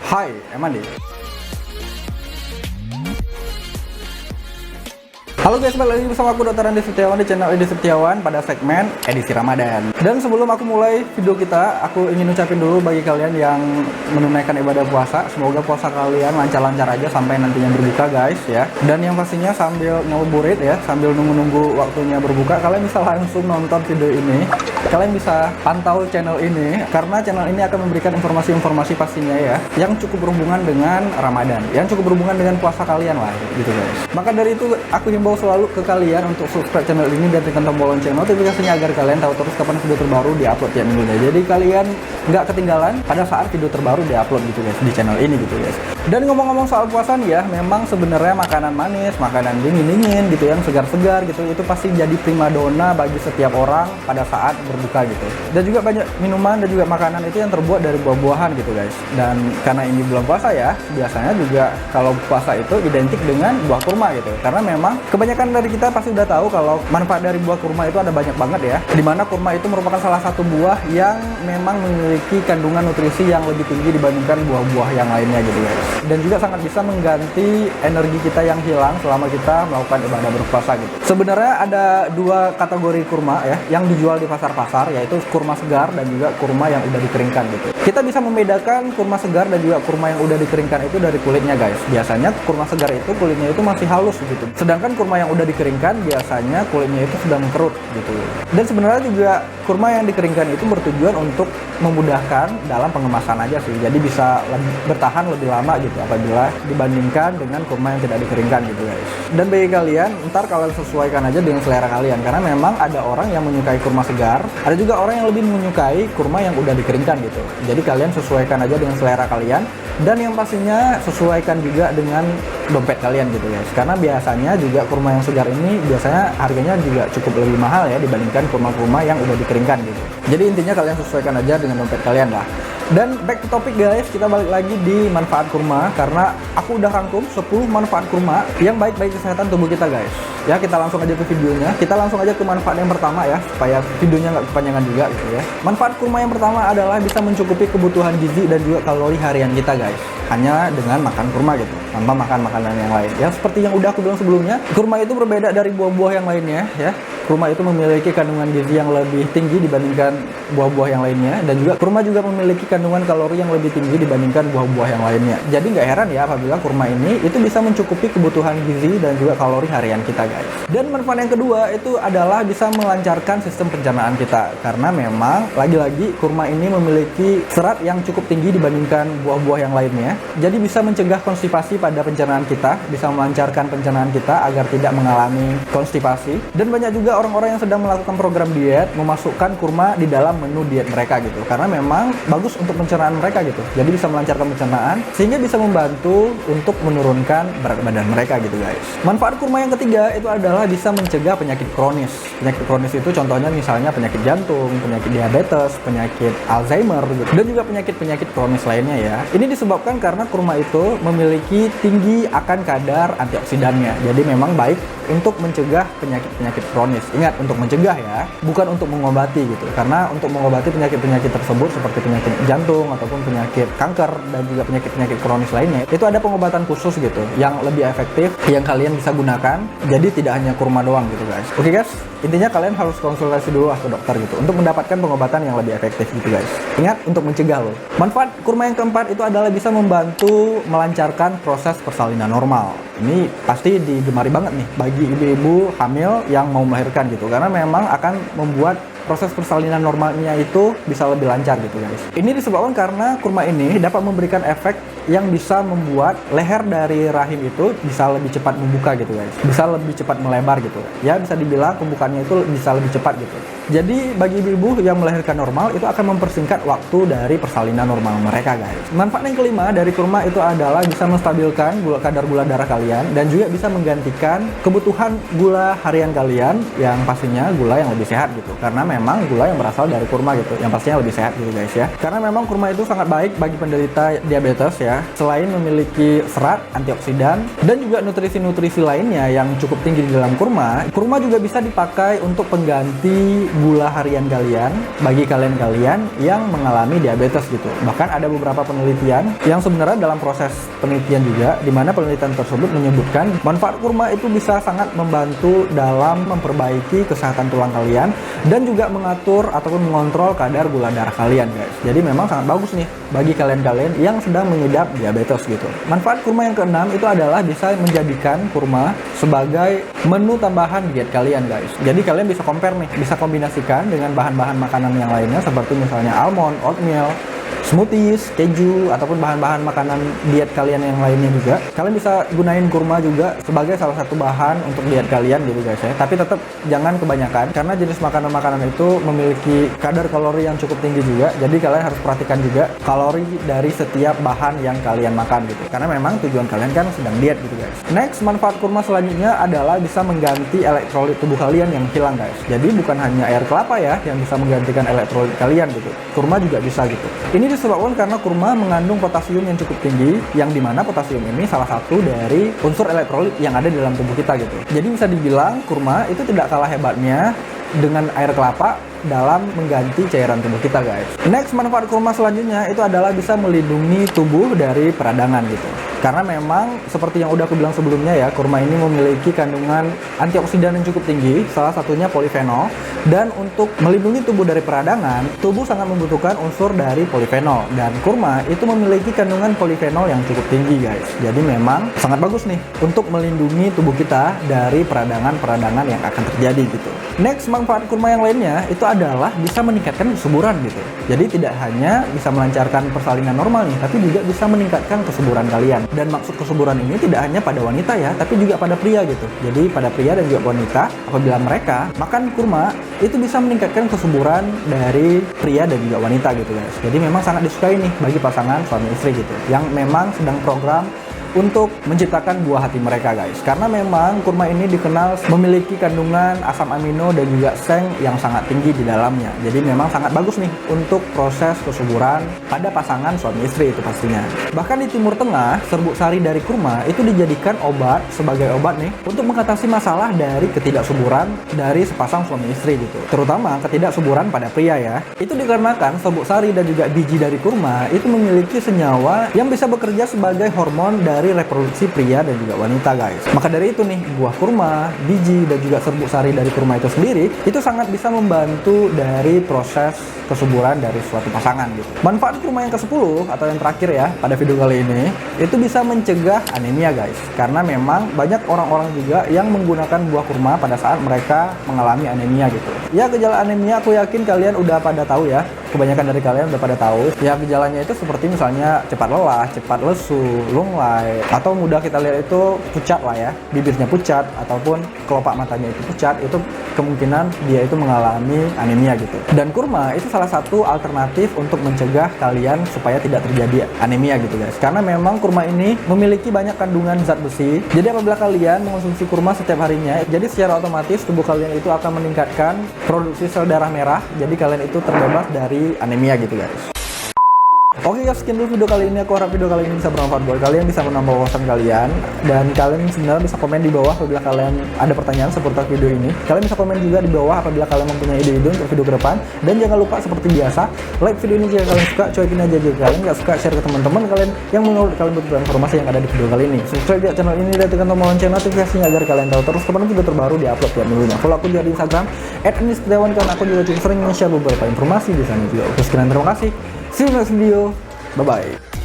Hai, Emandi. Halo guys, balik lagi bersama aku Dr. Andi Setiawan di channel Andi Setiawan pada segmen edisi Ramadan. Dan sebelum aku mulai video kita, aku ingin ucapin dulu bagi kalian yang menunaikan ibadah puasa, semoga puasa kalian lancar-lancar aja sampai nantinya berbuka guys ya. Dan yang pastinya sambil ngabuburit ya, sambil nunggu-nunggu waktunya berbuka, kalian bisa langsung nonton video ini. Kalian bisa pantau channel ini karena channel ini akan memberikan informasi-informasi pastinya ya yang cukup berhubungan dengan Ramadan, yang cukup berhubungan dengan puasa kalian lah gitu guys. Maka dari itu aku himbau selalu ke kalian untuk subscribe channel ini dan tekan tombol lonceng notifikasinya agar kalian tahu terus kapan video terbaru diupload tiap minggunya. Jadi kalian nggak ketinggalan pada saat video terbaru diupload gitu guys di channel ini gitu guys. Dan ngomong-ngomong soal puasa nih ya, memang sebenarnya makanan manis, makanan dingin-dingin gitu yang segar-segar gitu itu pasti jadi primadona bagi setiap orang pada saat berbuka gitu. Dan juga banyak minuman dan juga makanan itu yang terbuat dari buah-buahan gitu guys. Dan karena ini bulan puasa ya, biasanya juga kalau puasa itu identik dengan buah kurma gitu. Karena memang kebanyakan dari kita pasti udah tahu kalau manfaat dari buah kurma itu ada banyak banget ya. Dimana kurma itu merupakan salah satu buah yang memang memiliki kandungan nutrisi yang lebih tinggi dibandingkan buah-buah yang lainnya gitu guys. Dan juga sangat bisa mengganti energi kita yang hilang selama kita melakukan ibadah berpuasa gitu. Sebenarnya ada dua kategori kurma ya yang dijual di pasar-pasar, yaitu kurma segar dan juga kurma yang udah dikeringkan gitu. Kita bisa membedakan kurma segar dan juga kurma yang udah dikeringkan itu dari kulitnya guys. Biasanya kurma segar itu kulitnya itu masih halus gitu. Sedangkan kurma yang udah dikeringkan biasanya kulitnya itu sudah mengkerut gitu. Dan sebenarnya juga kurma yang dikeringkan itu bertujuan untuk memudahkan dalam pengemasan aja sih. Jadi bisa bertahan lebih lama gitu apabila dibandingkan dengan kurma yang tidak dikeringkan gitu guys. Dan bagi kalian, ntar kalian sesuaikan aja dengan selera kalian karena memang ada orang yang menyukai kurma segar, ada juga orang yang lebih menyukai kurma yang udah dikeringkan gitu. Jadi kalian sesuaikan aja dengan selera kalian dan yang pastinya sesuaikan juga dengan dompet kalian gitu guys. Karena biasanya juga kurma yang segar ini biasanya harganya juga cukup lebih mahal ya dibandingkan kurma-kurma yang udah dikeringkan gitu. Jadi intinya kalian sesuaikan aja dengan dompet kalian lah. Dan back to topic guys, kita balik lagi di manfaat kurma karena aku udah rangkum 10 manfaat kurma yang baik bagi kesehatan tubuh kita guys. Ya, kita langsung aja ke videonya. Kita langsung aja ke manfaat yang pertama ya, supaya videonya nggak kepanjangan juga gitu ya. Manfaat kurma yang pertama adalah bisa mencukupi kebutuhan gizi dan juga kalori harian kita guys. Hanya dengan makan kurma gitu, tanpa makan makanan yang lain. Ya, seperti yang udah aku bilang sebelumnya, kurma itu berbeda dari buah-buah yang lainnya ya. Kurma itu memiliki kandungan gizi yang lebih tinggi dibandingkan buah-buah yang lainnya, dan juga kurma juga memiliki kandungan kalori yang lebih tinggi dibandingkan buah-buah yang lainnya. Jadi nggak heran ya apabila kurma ini itu bisa mencukupi kebutuhan gizi dan juga kalori harian kita guys. Dan manfaat yang kedua itu adalah bisa melancarkan sistem pencernaan kita karena memang lagi-lagi kurma ini memiliki serat yang cukup tinggi dibandingkan buah-buah yang lainnya. Jadi bisa mencegah konstipasi pada pencernaan kita, bisa melancarkan pencernaan kita agar tidak mengalami konstipasi. Dan banyak juga orang-orang yang sedang melakukan program diet memasukkan kurma di dalam menu diet mereka gitu karena memang bagus untuk pencernaan mereka gitu. Jadi bisa melancarkan pencernaan sehingga bisa membantu untuk menurunkan berat badan mereka gitu guys. Manfaat kurma yang ketiga itu adalah bisa mencegah penyakit kronis. Penyakit kronis itu contohnya misalnya penyakit jantung, penyakit diabetes, penyakit Alzheimer gitu. Dan juga penyakit-penyakit kronis lainnya ya. Ini disebabkan karena kurma itu memiliki tinggi akan kadar antioksidannya. Jadi memang baik untuk mencegah penyakit-penyakit kronis. Ingat, untuk mencegah ya, bukan untuk mengobati gitu. Karena untuk mengobati penyakit-penyakit tersebut seperti penyakit jantung ataupun penyakit kanker dan juga penyakit-penyakit kronis lainnya, itu ada pengobatan khusus gitu yang lebih efektif yang kalian bisa gunakan. Jadi tidak hanya kurma doang gitu guys. Oke guys, intinya kalian harus konsultasi dulu ke dokter gitu untuk mendapatkan pengobatan yang lebih efektif gitu guys. Ingat, untuk mencegah loh. Manfaat kurma yang keempat itu adalah bisa membantu melancarkan proses persalinan normal. Ini pasti digemari banget nih bagi ibu-ibu hamil yang mau melahirkan gitu karena memang akan membuat proses persalinan normalnya itu bisa lebih lancar gitu guys. Ini disebabkan karena kurma ini dapat memberikan efek yang bisa membuat leher dari rahim itu bisa lebih cepat membuka gitu guys. Bisa lebih cepat melebar gitu. Ya bisa dibilang pembukaannya itu bisa lebih cepat gitu. Jadi bagi ibu-ibu yang melahirkan normal itu akan mempersingkat waktu dari persalinan normal mereka guys. Manfaat yang kelima dari kurma itu adalah bisa menstabilkan kadar gula darah kalian dan juga bisa menggantikan kebutuhan gula harian kalian yang pastinya gula yang lebih sehat gitu. Karena memang gula yang berasal dari kurma gitu, yang pastinya lebih sehat gitu guys ya. Karena memang kurma itu sangat baik bagi penderita diabetes ya. ya, selain memiliki serat, antioksidan, dan juga nutrisi-nutrisi lainnya yang cukup tinggi di dalam kurma, kurma juga bisa dipakai untuk pengganti gula harian kalian bagi kalian-kalian yang mengalami diabetes gitu. Bahkan ada beberapa penelitian yang sebenarnya dalam proses penelitian juga, di mana penelitian tersebut menyebutkan manfaat kurma itu bisa sangat membantu dalam memperbaiki kesehatan tulang kalian dan juga mengatur ataupun mengontrol kadar gula darah kalian, guys. Jadi memang sangat bagus nih bagi kalian-kalian yang sedang mengidap diabetes gitu. Manfaat kurma yang keenam itu adalah bisa menjadikan kurma sebagai menu tambahan diet kalian, guys. Jadi kalian bisa compare nih, bisa kombinasikan dengan bahan-bahan makanan yang lainnya seperti misalnya almond, oatmeal, smoothies, keju, ataupun bahan-bahan makanan diet kalian yang lainnya juga. Kalian bisa gunain kurma juga sebagai salah satu bahan untuk diet kalian gitu, guys ya. Tapi tetap jangan kebanyakan karena jenis makanan-makanan itu memiliki kadar kalori yang cukup tinggi juga. Jadi kalian harus perhatikan juga kalori dari setiap bahan yang kalian makan gitu. Karena memang tujuan kalian kan sedang diet gitu, guys. Next, manfaat kurma selanjutnya adalah bisa mengganti elektrolit tubuh kalian yang hilang, guys. Jadi bukan hanya air kelapa ya yang bisa menggantikan elektrolit kalian gitu. Kurma juga bisa gitu. Ini disebabkan karena kurma mengandung potasium yang cukup tinggi, yang dimana potasium ini salah satu dari unsur elektrolit yang ada di dalam tubuh kita gitu. Jadi bisa dibilang kurma itu tidak kalah hebatnya dengan air kelapa dalam mengganti cairan tubuh kita, guys. Next, manfaat kurma selanjutnya itu adalah bisa melindungi tubuh dari peradangan gitu. Karena memang seperti yang udah aku bilang sebelumnya ya, kurma ini memiliki kandungan antioksidan yang cukup tinggi, salah satunya polifenol. Dan untuk melindungi tubuh dari peradangan, tubuh sangat membutuhkan unsur dari polifenol. Dan kurma itu memiliki kandungan polifenol yang cukup tinggi, guys. Jadi memang sangat bagus nih untuk melindungi tubuh kita dari peradangan-peradangan yang akan terjadi gitu. Next, manfaat kurma yang lainnya itu adalah bisa meningkatkan kesuburan gitu. Jadi tidak hanya bisa melancarkan persalinan normal nih, tapi juga bisa meningkatkan kesuburan kalian. Dan maksud kesuburan ini tidak hanya pada wanita ya, tapi juga pada pria gitu. Jadi pada pria dan juga wanita, apabila mereka makan kurma, itu bisa meningkatkan kesuburan dari pria dan juga wanita gitu, guys. Jadi memang sangat disukai nih bagi pasangan suami istri gitu, yang memang sedang program untuk menciptakan buah hati mereka, guys. Karena memang kurma ini dikenal memiliki kandungan asam amino dan juga seng yang sangat tinggi di dalamnya. Jadi memang sangat bagus nih untuk proses kesuburan pada pasangan suami istri itu pastinya. Bahkan di Timur Tengah, serbuk sari dari kurma itu dijadikan obat sebagai obat nih untuk mengatasi masalah dari ketidaksuburan dari sepasang suami istri gitu. Terutama ketidaksuburan pada pria ya. Itu dikarenakan serbuk sari dan juga biji dari kurma itu memiliki senyawa yang bisa bekerja sebagai hormon dari reproduksi pria dan juga wanita, guys. Maka dari itu nih, buah kurma, biji, dan juga serbuk sari dari kurma itu sendiri itu sangat bisa membantu dari proses kesuburan dari suatu pasangan gitu. Manfaat kurma yang ke-10 atau yang terakhir ya pada video kali ini, itu bisa mencegah anemia, guys. Karena memang banyak orang-orang juga yang menggunakan buah kurma pada saat mereka mengalami anemia gitu. Ya, gejala anemia aku yakin kalian udah pada tahu ya. Kebanyakan dari kalian udah pada tahu. Ya, gejalanya itu seperti misalnya cepat lelah, cepat lesu, lunglai, atau mudah kita lihat itu pucat lah ya, bibirnya pucat ataupun kelopak matanya itu pucat, itu kemungkinan dia itu mengalami anemia gitu. Dan kurma itu salah satu alternatif untuk mencegah kalian supaya tidak terjadi anemia gitu, guys. Karena memang kurma ini memiliki banyak kandungan zat besi. Jadi apabila kalian mengonsumsi kurma setiap harinya, jadi secara otomatis tubuh kalian itu akan meningkatkan produksi sel darah merah. Jadi kalian itu terbebas dari anemia gitu, guys. Oke guys, sekian dulu video kali ini. Aku harap video kali ini bisa bermanfaat buat kalian, bisa menambah wawasan kalian. Dan kalian sebenarnya bisa komen di bawah apabila kalian ada pertanyaan seputar video ini. Kalian bisa komen juga di bawah apabila kalian mempunyai ide-ide untuk video ke depan. Dan jangan lupa seperti biasa, like video ini jika kalian suka, cuekin aja jika kalian nggak suka, share ke teman-teman kalian yang menurut kalian butuh informasi yang ada di video kali ini. Subscribe di channel ini dan tekan tombol lonceng notifikasinya agar kalian tahu terus kapan video terbaru di upload tiap minggunya. Follow aku juga di Instagram @andisetiawan karena aku juga cukup sering nge-share beberapa informasi di sana juga. Oke, sekian, terima kasih. See you next video. Bye-bye.